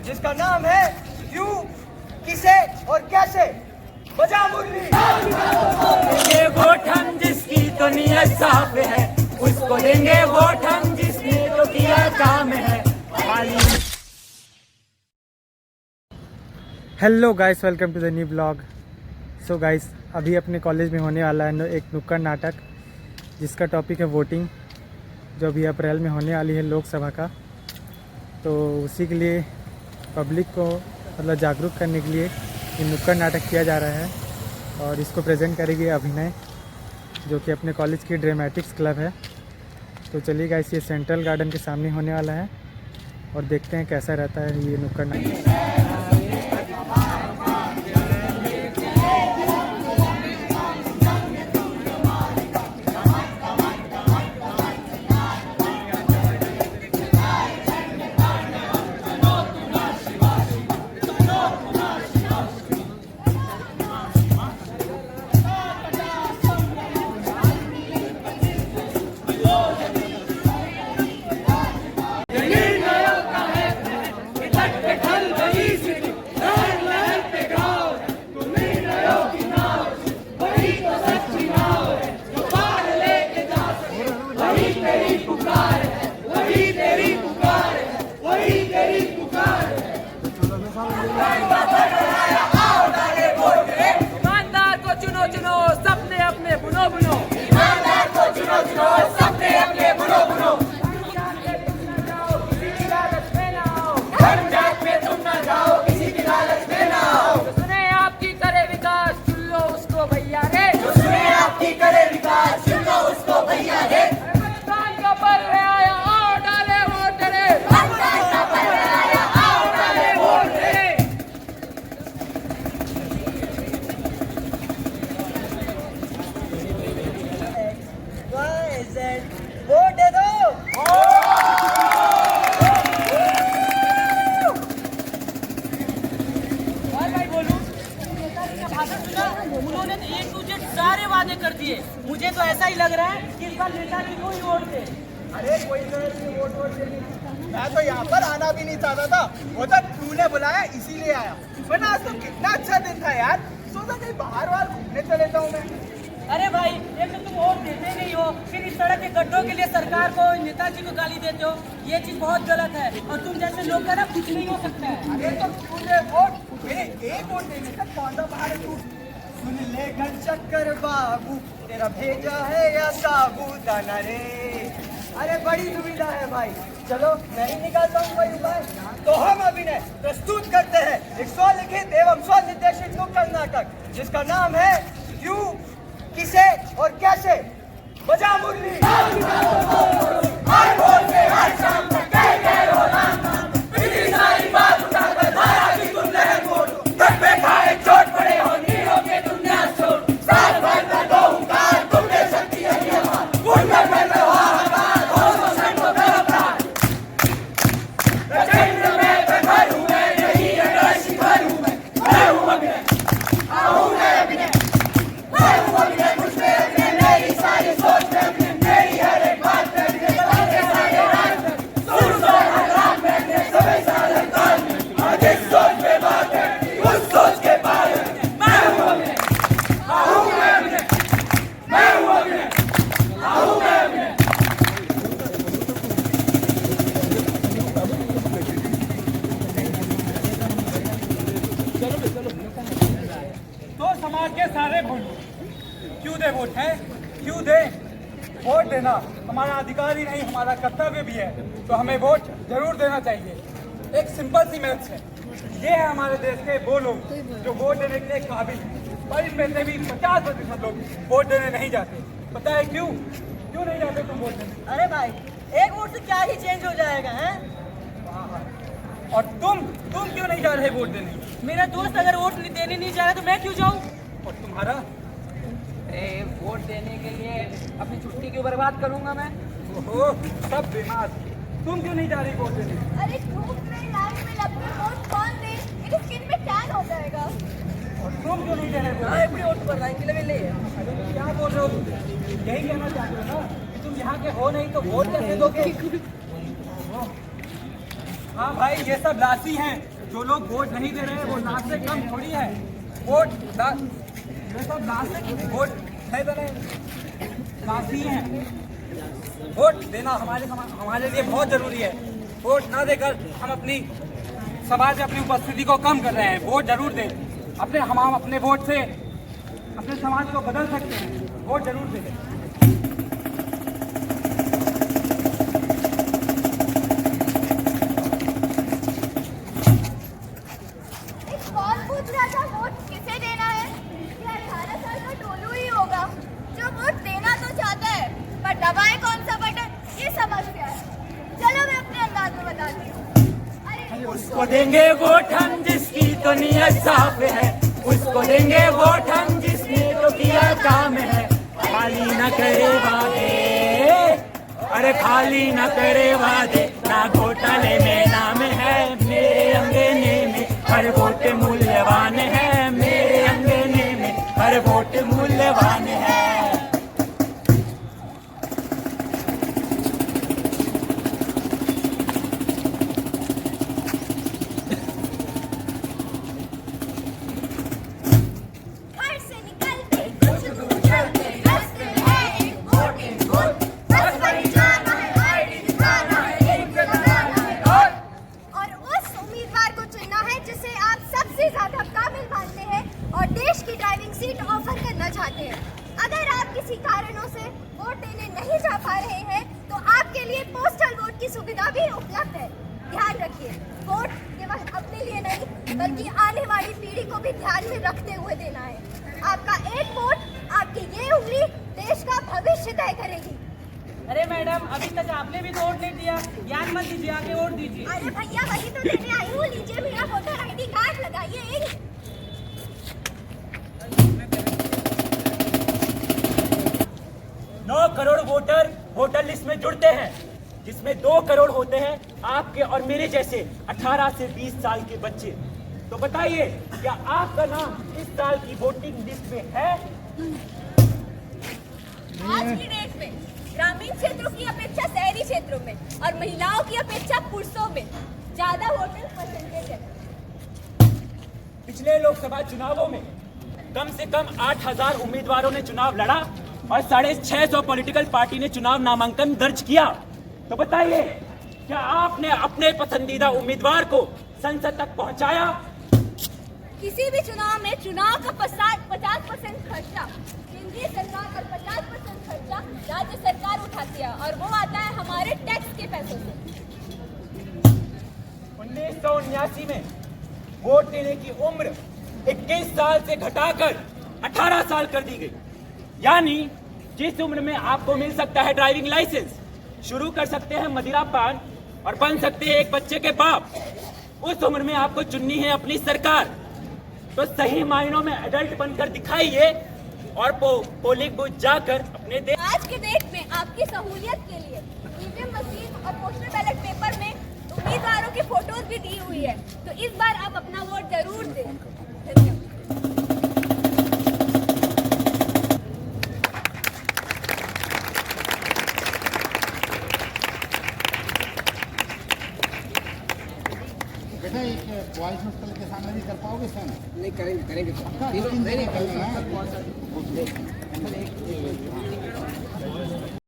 जिसका नाम है क्यों, किसे और कैसे। बजा मुरली। देंगे वोट हम जिसकी तो नीयत साफ है, उसको देंगे वोट हम जिसने तो किया काम है। Hello guys, welcome to the new blog. So guys, अभी अपने कॉलेज में होने वाला है एक नुक्कड़ नाटक जिसका टॉपिक है वोटिंग, जो अभी अप्रैल में होने वाली है लोकसभा का। तो उसी के लिए पब्लिक को मतलब जागरूक करने के लिए ये नुक्कड़ नाटक किया जा रहा है और इसको प्रेजेंट करेगी अभिनय, जो कि अपने कॉलेज की ड्रामेटिक्स क्लब है। तो चलिए गाइस, ये सेंट्रल गार्डन के सामने होने वाला है और देखते हैं कैसा रहता है ये नुक्कड़ नाटक। ईमानदार को चुनो चुनो, सबने अपने बुनो बुनो। ईमानदार को चुनो चुनो, सबने अपने बुनो बुनो। धर्म जात में तुम ना जाओ, किसी की लालच में ना आओ। सुने आपकी करे विकास, सुन लो उसको भैया रे। सुने आपकी करे विकास, सुन लो उसको भैया रे। मतदान का पर्व आया, आओ डाले वोट रे। मतदान का पर्व आया, आओ डाले वोट रे। वोट दे दो। और भाई बोलूं, नेताजी का भाषण सुना? उन्होंने तो A to Z सारे वादे कर दिए। मुझे तो ऐसा ही लग रहा है कि इस बार नेताजी को ही वोट दे। अरे कोई वोट देने, मैं तो यहाँ पर आना भी नहीं चाहता था, वो तो तूने बुलाया इसीलिए आया। वरना आज तो कितना अच्छा दिन था यार, सोचा कहीं बाहर बाहर घूमने चले जाऊँ मैं। अरे भाई, एक तो तुम वोट देते नहीं हो, फिर इस सड़क के गड्ढों के लिए सरकार को, नेताजी को गाली देते हो। ये चीज बहुत गलत है और तुम जैसे लोग का ना कुछ नहीं हो सकता है। अरे तो तूने वोट, मेरे एक वोट देने से कौन सा बाहर है तू। सुन ले घन चक्कर बाबू, तेरा भेजा है या साबूदाना रे। अरे बड़ी दुविधा है भाई, चलो मैं ही निकालता हूँ कोई उपाय। तो हम अभिनय प्रस्तुत करते हैं एक स्वलिखित एवं स्वनिर्देशित नुक्कड़ नाटक जिसका नाम है क्यों, किसे और कैसे। बजा मुरली। हर भोर से हर शाम तक कह रो नाम नाम, इतनी सारी बात उठाकर धारा की तुम लहर मोड़। तक पे खाए चोट पड़े हो नीरों के तुम न्यास छोड़। साथ भर का दो हुंकार, तुमने शक्ति है ये मार। उनका कर लो हाहाकार, हो तो संतो बराबर। प्रचंड में प्रखर हूँ मैं, यही अगर शिखर हूँ मैं। मैं हूँ अभिनय, हूँ मैं अभिनय। मैं हूँ अभिनय, मुझ में अभिनय, मेरी सारी सोच में अभिनय, मेरी हर एक बात में अभिनय, सारे सारे रात में सुर सुर हर रात में अभिनय, सभी सारे काल में। आज इस सोच पे बात है, उस सोच के पार है। मैं हूँ अभिनय, हूँ मैं अभिनय। मैं हूँ अभिनय, हूँ मैं अभिनय। तो समाज के सारे बोलो, क्यों दे वोट है, क्यों दे वोट। देना हमारा अधिकार ही नहीं, हमारा कर्तव्य भी है, तो हमें वोट जरूर देना चाहिए। एक सिंपल सी मैथ है, ये है हमारे देश के वो लोग जो वोट देने के लिए काबिल हैं, पर इनमें से भी 50% लोग वोट देने नहीं जाते। पता है क्यों नहीं जाते तुम वोट देने? अरे भाई, एक वोट से क्या ही चेंज हो जाएगा है? और तुम क्यों नहीं जा रहे वोट देने? मेरा दोस्त अगर वोट देने नहीं जा रहा तो मैं क्यों जाऊँ? और तुम्हारा? वोट देने के लिए अपनी छुट्टी क्यों बर्बाद करूंगा मैं? ओहो, सब बेमार। तुम क्यों नहीं जा रही वोट देने? अरे धूप में लाइन में लग के वोट कौन दे, मेरी स्किन में टैन हो जाएगा। और तुम क्यों नहीं देने वोट? अपनी वोट पर लाइन के लिए ले। अरे क्या बोल रहे हो तुम? यही कहना चाहते हो ना कि तुम यहाँ के हो नहीं तो वोट कैसे दोगे? हाँ भाई, ये सब लासी हैं जो लोग वोट नहीं दे रहे हैं वो लाख से कम थोड़ी है। ये सब लाख से वोट नहीं दे रहे, काफी है। वोट देना हमारे लिए बहुत जरूरी है। वोट ना देकर हम अपनी समाज में अपनी उपस्थिति को कम कर रहे हैं। वोट जरूर दें, हम अपने वोट से अपने समाज को बदल सकते हैं। वोट जरूर दें। कौन पूछ रहा था वोट किसे देना है? ये 18 साल का टोलू ही होगा जो वोट देना तो चाहता है पर दबाए कौन सा बटन ये समझ गया है। चलो मैं अपने अंदाज में बताती हूँ। उसको देंगे वोट हम जिसकी तो नियत साफ है, उसको देंगे वोट हम जिसने तो किया काम है। खाली न करे वादे, अरे खाली न करे वादे, ना घोटाले में नाम है। मेरे अंगने में हर वोट मूल्यवान है, मेरे अंगने में हर वोट मूल्यवान है। घर से निकल के कुछ दूर चलते रास्ते है एक वोट एक वोट, बस वही जाना है, आईडी दिखाना है, एक लगाना है और उस उम्मीदवार को चुनना है जिसे आप सबसे ज्यादा काबिल मानते हैं और देश की ड्राइविंग सीट ऑफर करना चाहते हैं। अगर आप किसी कारणों से वोट देने नहीं जा पा रहे हैं तो आपके लिए पोस्टल वोट की सुविधा भी उपलब्ध है। ध्यान रखिए, वोट केवल अपने लिए नहीं बल्कि आने वाली पीढ़ी को भी ध्यान में रखते हुए देना है। आपका एक वोट, आपकी ये उंगली देश का भविष्य तय करेगी। अरे मैडम, अभी तक आपने भी तो वोट नहीं दिया। ज्ञान मत दीजिए, आके वोट दीजिए। अरे भैया वही तो देने आई हूँ, लीजिए मेरा वोटर आईडी कार्ड लगाइए। 9 करोड़ वोटर वोटर लिस्ट में जुड़ते हैं, जिसमें 2 करोड़ होते हैं आपके और मेरे जैसे 18 से 20 साल के बच्चे। तो बताइए, क्या आपका नाम इस साल की वोटिंग लिस्ट में है? आज की डेट में ग्रामीण क्षेत्रों की अपेक्षा शहरी क्षेत्रों में और महिलाओं की अपेक्षा पुरुषों में ज्यादा वोटर परसेंटेज है। पिछले लोकसभा चुनावों में कम से कम 8,000 उम्मीदवारों ने चुनाव लड़ा और 650 पॉलिटिकल पार्टी ने चुनाव नामांकन दर्ज किया। तो बताइए, क्या आपने अपने पसंदीदा उम्मीदवार को संसद तक पहुंचाया? किसी भी चुनाव में चुनाव का 50% खर्चा केंद्रीय सरकार और 50% खर्चा राज्य सरकार उठाती है और वो आता है हमारे टैक्स के पैसों से। 1979 में वोट देने की उम्र 21 साल से घटाकर 18 साल कर दी गई। यानी जिस उम्र में आपको मिल सकता है ड्राइविंग लाइसेंस, शुरू कर सकते हैं मदिरा पान और बन सकते हैं एक बच्चे के बाप, उस उम्र में आपको चुननी है अपनी सरकार। तो सही मायनों में एडल्ट बनकर दिखाइए और पोलिंग बूथ जाकर अपने देश। आज के डेट में आपकी सहूलियत के लिए ईवीएम मशीन और पोस्टल बैलेट पेपर में उम्मीदवारों की फोटोज भी दी हुई है, तो इस बार आप अपना वोट जरूर दें। धन्यवाद। बेटा एक वॉइस नोट के सामने भी कर पाओगे सर? नहीं करेंगे पक्का? 2-3 दिन कर लेना है।